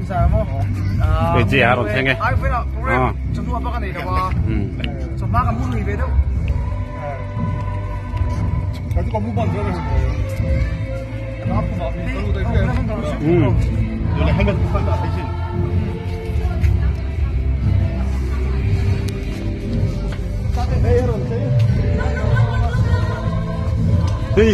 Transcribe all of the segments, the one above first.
sa mo. Pwede aron senge. Ay, pwede. Pwede. Semua apa kan ini apa? Semua kamu lebih bedo. Kalau kamu bantu lah. Kenapa mak? Kalau dah itu. Boleh hamil bukan tak izin. Kata bayar on saya. Hei,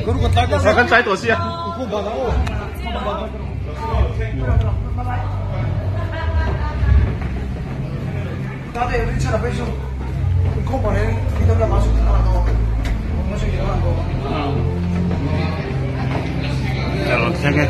Guru kata saya kan saya dosia. Aku bawa. Kata ini cara peso. Komponen kita dah masuk ke dalam tu. Masuk ke dalam tu. Kalau senge.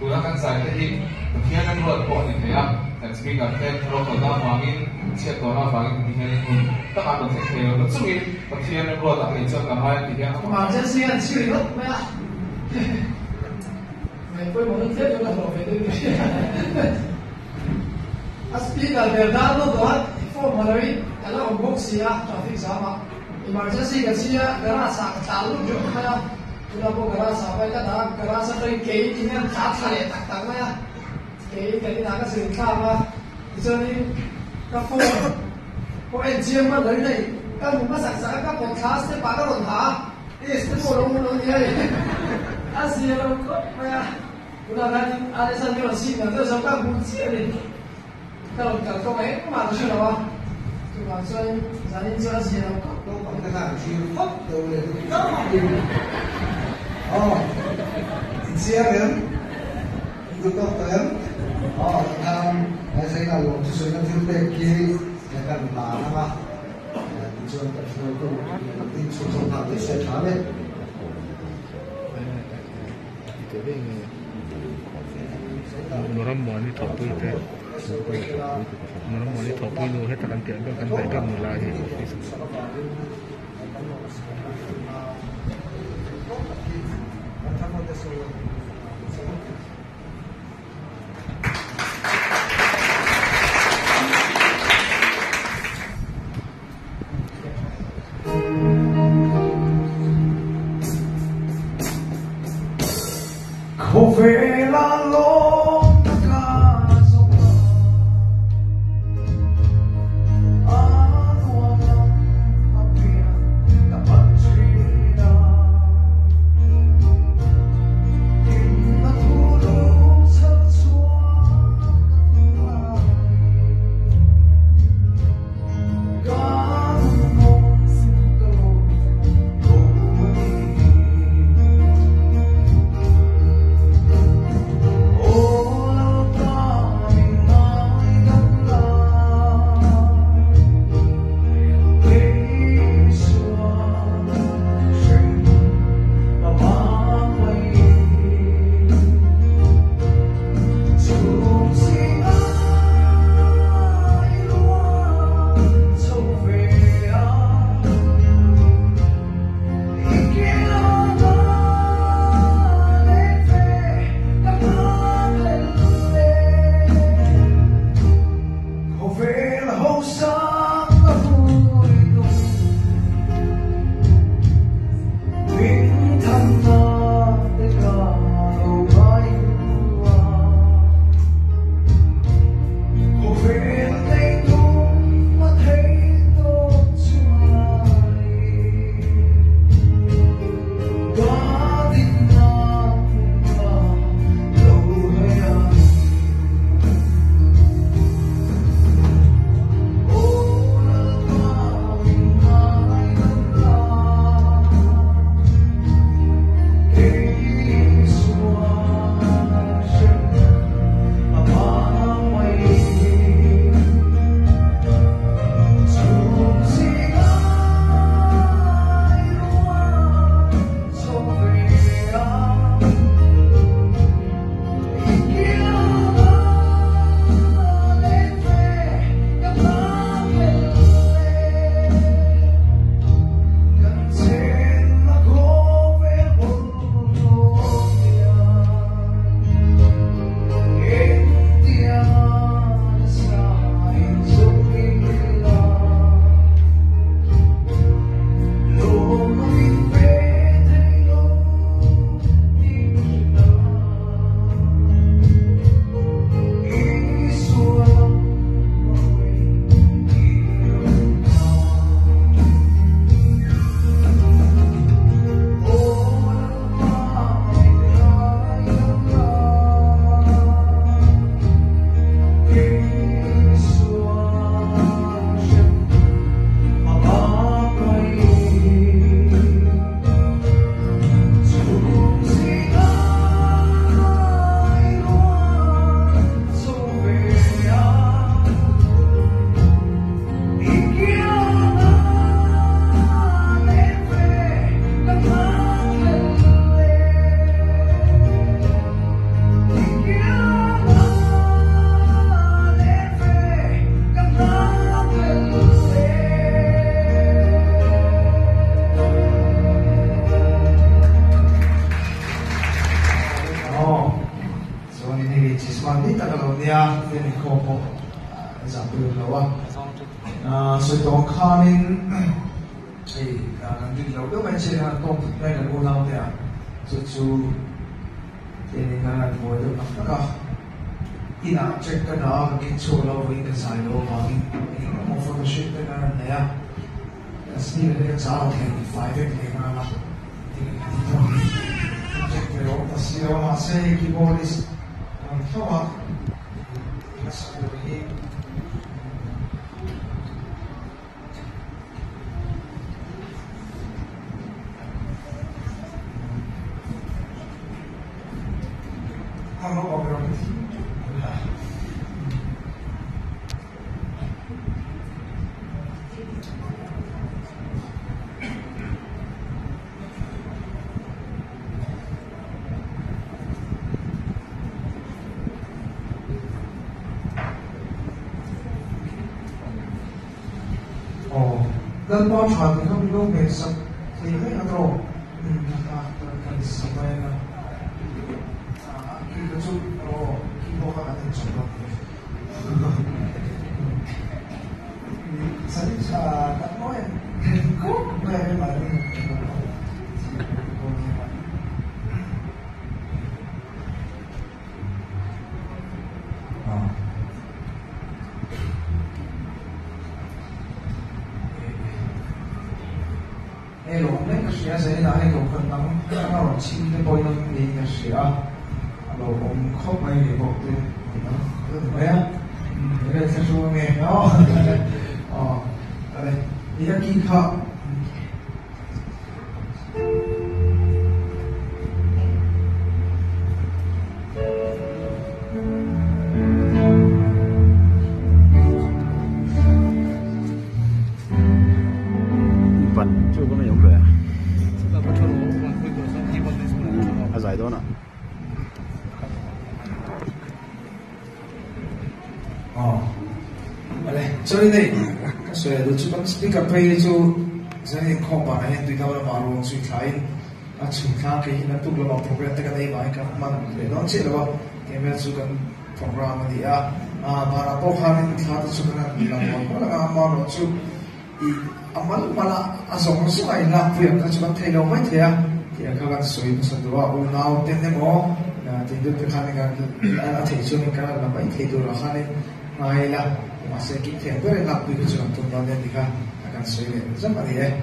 gunakan saja di bagian yang luar pokok ini ya dan speaker kalau kita mangin siap orang bangin di sini pun tak ada sesuatu betul bagian yang luar tak bisa kamar di sini macam sih yang sih itu ya Poi manusia juga mau beda. Speaker berdado doat formulary kalau box ya traffic sama emergency kasi garasa चालू जो है पूरा वो garasa apa itu dah garasa तो कई दिन साथ साले tak tak ya कई dah kasi apa jadi kapo ko NGM mah dari ni kan masa saya podcast ni pada orang itu orang ni asyik orang ya udah kan ada sambil sih nanti sampai bunyi ni kalau kau main mana sih lawa cuma saya jadi sih都把那个去放都了，干嘛的？哦，这样人，一个doctor，哦，还是那种就是那种被给那个拿了嘛，你说的是那种你出他的检查的。Orang mau ni topi tu, orang mau ni topi nu hết tất cả các cái cái mulai. Kau vela Check ka na kung solo ko yung kasalo maging mo photoshoot ka na naya as hindi na sa ako 25 hindi ka na dito check pero tas yung kasi keyboardist ang tawa kasi yung ano ba bro Dan po siya, ikaw yung sa kaya na to, nakakasabay na kikasog, kibo ka natin sa kapit. Sa tatlo ko, very mali. Siya sa inahin ko kung ang sino po yung hindi niya siya alo kung khóc may để bột lên đấy á đây sẽ xuống nghe đó đây đi ra kia khóc chưa có mấy giống về giải đó nè so ini so itu cuma speaker pay itu saya kompa ini tu tahu lah baru switch lain switch lain kayak ini tu kalau program tekan ini baik kan mana don't say lah kamera sukan program dia para pokhanin thar chukna bilang wala amalo chu I amal mala azong su ai la puya ka chuan thailo mai thea ti akhagan soi na sadwa u naw tenne mo na ti du te khane ga a thei chu ni ka la mai thei du ra khane mai la ma se ki the per la pu chu tu na ne dikha akan soi le zam ari hai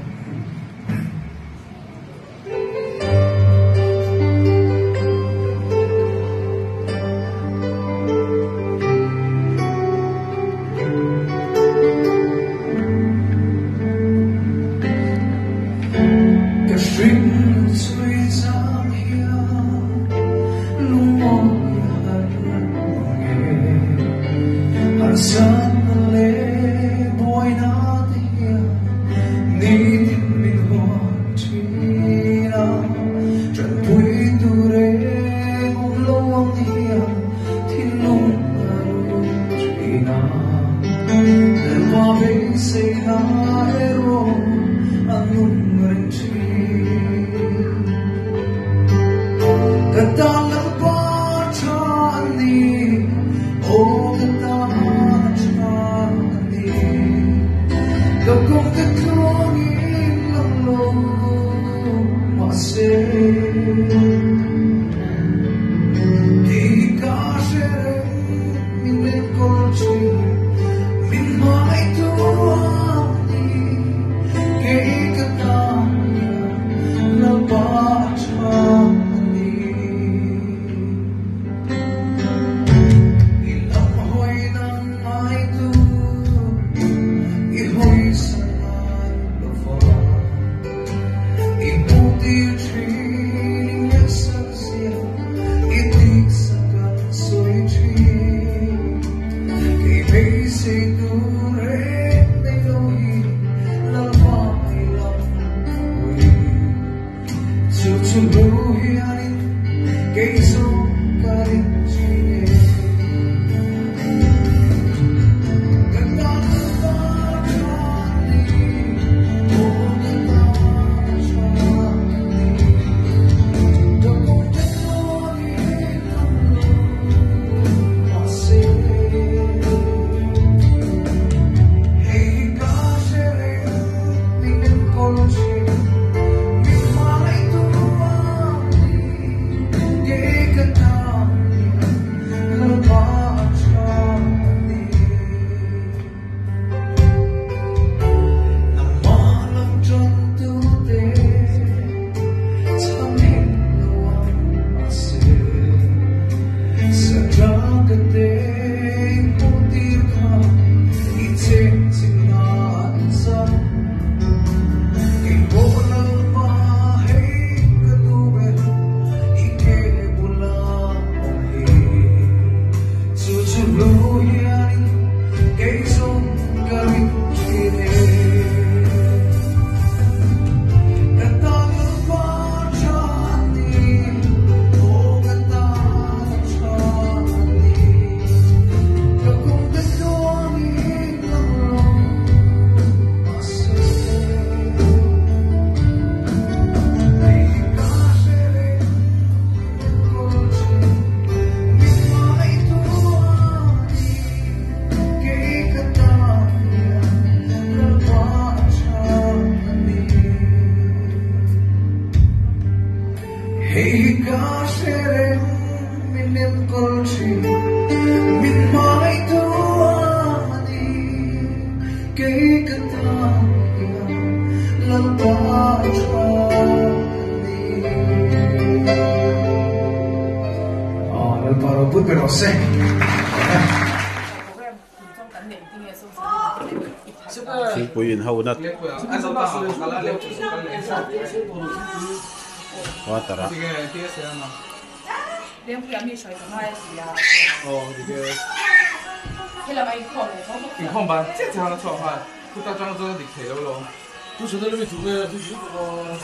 Puyin hau nat. Wah tara. Liang不要灭水，等它死呀。哦，这个。你来买一筐的，一筐吧，这样的炒法，不打仗这得开了咯。都是在那边煮的，就是这个。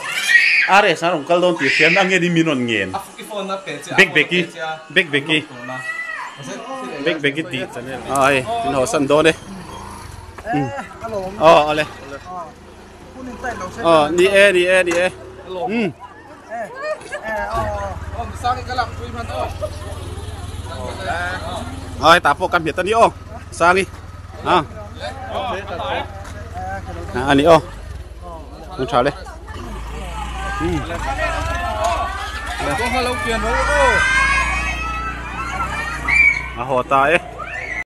Are sarong kaldon ti sian angin di minon ngien. Bek ti chanel. Ai, tin ho san do ne. Oh, ale. Oh, ni e. Sang cái lọc 2,000 thôi. Ơi tạp vô căn biệt tân đi ô sang đi anh đi ô nó chào đây hồ tài